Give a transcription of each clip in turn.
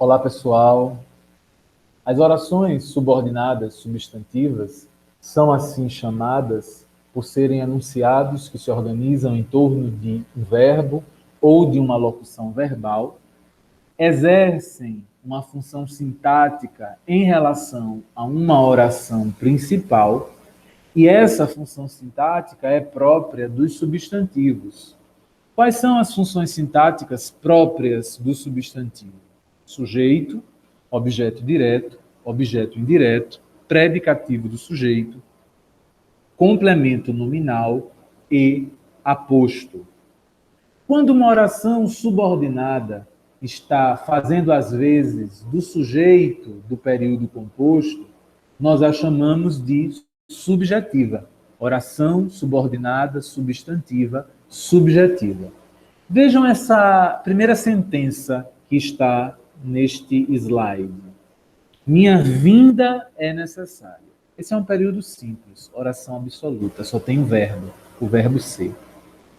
Olá, pessoal. As orações subordinadas substantivas são assim chamadas por serem enunciados que se organizam em torno de um verbo ou de uma locução verbal, exercem uma função sintática em relação a uma oração principal, e essa função sintática é própria dos substantivos. Quais são as funções sintáticas próprias do substantivo? Sujeito, objeto direto, objeto indireto, predicativo do sujeito, complemento nominal e aposto. Quando uma oração subordinada está fazendo as vezes do sujeito do período composto, nós a chamamos de subjetiva. Oração subordinada substantiva subjetiva. Vejam essa primeira sentença que está neste slide. Minha vinda é necessária. Esse é um período simples, oração absoluta, só tem um verbo, o verbo ser.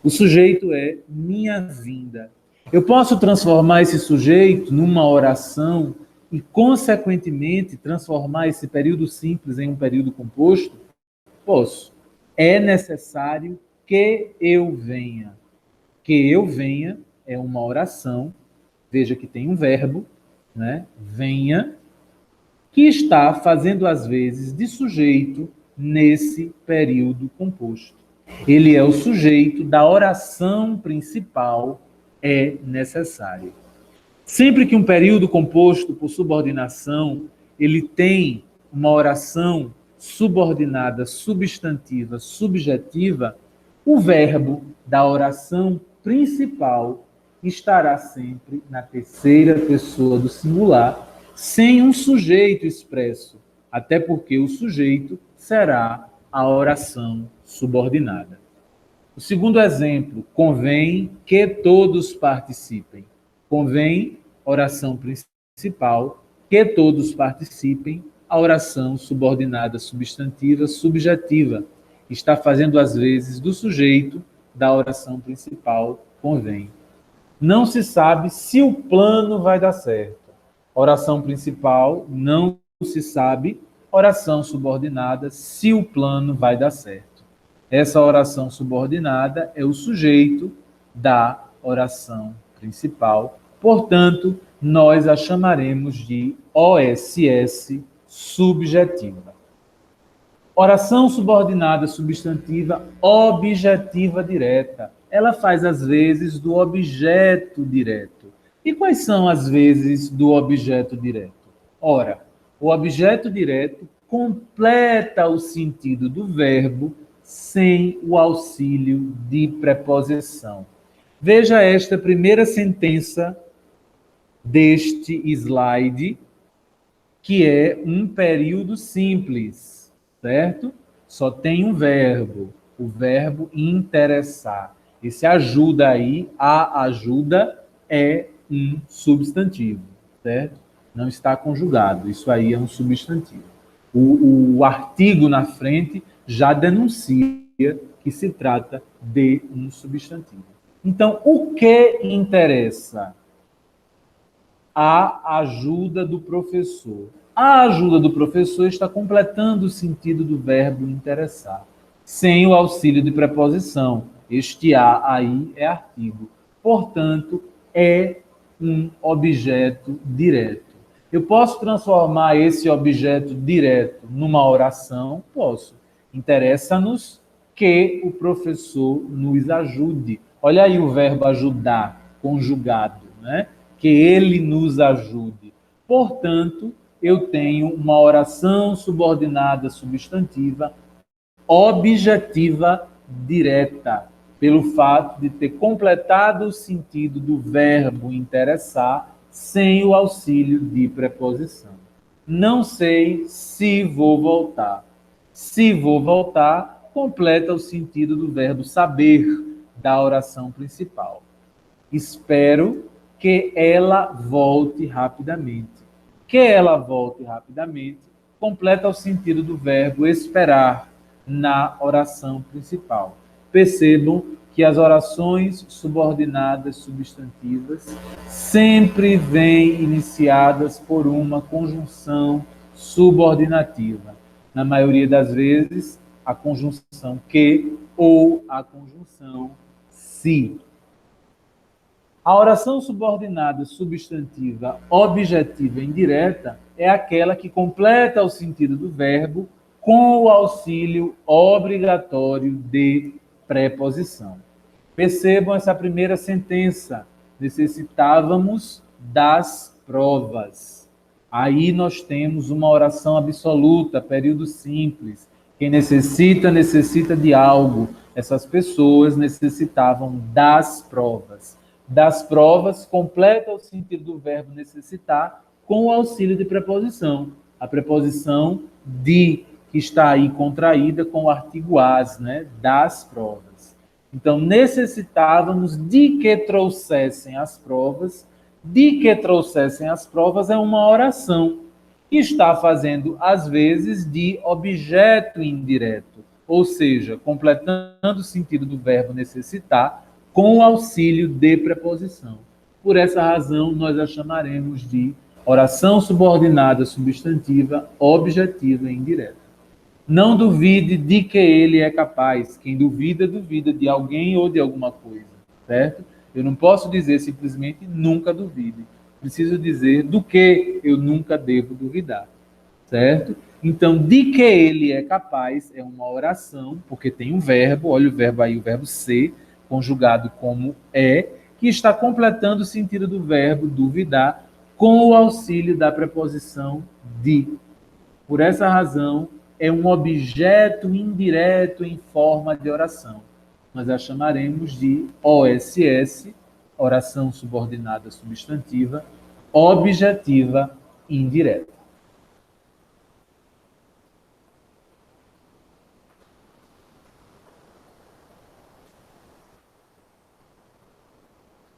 O sujeito é minha vinda. Eu posso transformar esse sujeito numa oração e, consequentemente, transformar esse período simples em um período composto? Posso. É necessário que eu venha. Que eu venha é uma oração, veja que tem um verbo, né? Venha, que está fazendo as vezes de sujeito nesse período composto. Ele é o sujeito da oração principal, é necessário. Sempre que um período composto por subordinação, ele tem uma oração subordinada, substantiva, subjetiva, o verbo da oração principal estará sempre na terceira pessoa do singular, sem um sujeito expresso, até porque o sujeito será a oração subordinada. O segundo exemplo, convém que todos participem. Convém, oração principal, que todos participem, a oração subordinada substantiva subjetiva. Está fazendo as vezes do sujeito da oração principal, convém. Não se sabe se o plano vai dar certo. Oração principal, não se sabe. Oração subordinada, se o plano vai dar certo. Essa oração subordinada é o sujeito da oração principal. Portanto, nós a chamaremos de OSS subjetiva. Oração subordinada substantiva objetiva direta. Ela faz as vezes do objeto direto. E quais são as vezes do objeto direto? Ora, o objeto direto completa o sentido do verbo sem o auxílio de preposição. Veja esta primeira sentença deste slide, que é um período simples, certo? Só tem um verbo, o verbo interessar. Esse ajuda aí, a ajuda é um substantivo, certo? Não está conjugado, isso aí é um substantivo. O artigo na frente já denuncia que se trata de um substantivo. Então, o que interessa? A ajuda do professor. A ajuda do professor está completando o sentido do verbo interessar, sem o auxílio de preposição. Este a aí é artigo. Portanto, é um objeto direto. Eu posso transformar esse objeto direto numa oração? Posso. Interessa-nos que o professor nos ajude. Olha aí o verbo ajudar, conjugado, né? Que ele nos ajude. Portanto, eu tenho uma oração subordinada substantiva objetiva direta, pelo fato de ter completado o sentido do verbo interessar sem o auxílio de preposição. Não sei se vou voltar. Se vou voltar, completa o sentido do verbo saber da oração principal. Espero que ela volte rapidamente. Que ela volte rapidamente completa o sentido do verbo esperar na oração principal. Percebam que as orações subordinadas substantivas sempre vêm iniciadas por uma conjunção subordinativa. Na maioria das vezes, a conjunção que ou a conjunção se. A oração subordinada substantiva objetiva indireta é aquela que completa o sentido do verbo com o auxílio obrigatório de preposição. Percebam essa primeira sentença. Necessitávamos das provas. Aí nós temos uma oração absoluta, período simples. Quem necessita, necessita de algo. Essas pessoas necessitavam das provas. Das provas completa o sentido do verbo necessitar com o auxílio de preposição. A preposição de, que está aí contraída com o artigo as, né? Das provas. Então, necessitávamos de que trouxessem as provas. De que trouxessem as provas é uma oração que está fazendo, às vezes, de objeto indireto, ou seja, completando o sentido do verbo necessitar com o auxílio de preposição. Por essa razão, nós a chamaremos de oração subordinada substantiva objetiva e indireta. Não duvide de que ele é capaz. Quem duvida, duvida de alguém ou de alguma coisa, certo? Eu não posso dizer simplesmente nunca duvide. Preciso dizer do que eu nunca devo duvidar, certo? Então, de que ele é capaz é uma oração, porque tem um verbo, olha o verbo aí, o verbo ser, conjugado como é, que está completando o sentido do verbo duvidar com o auxílio da preposição de. Por essa razão, é um objeto indireto em forma de oração. Nós a chamaremos de OSS, oração subordinada substantiva, objetiva indireta.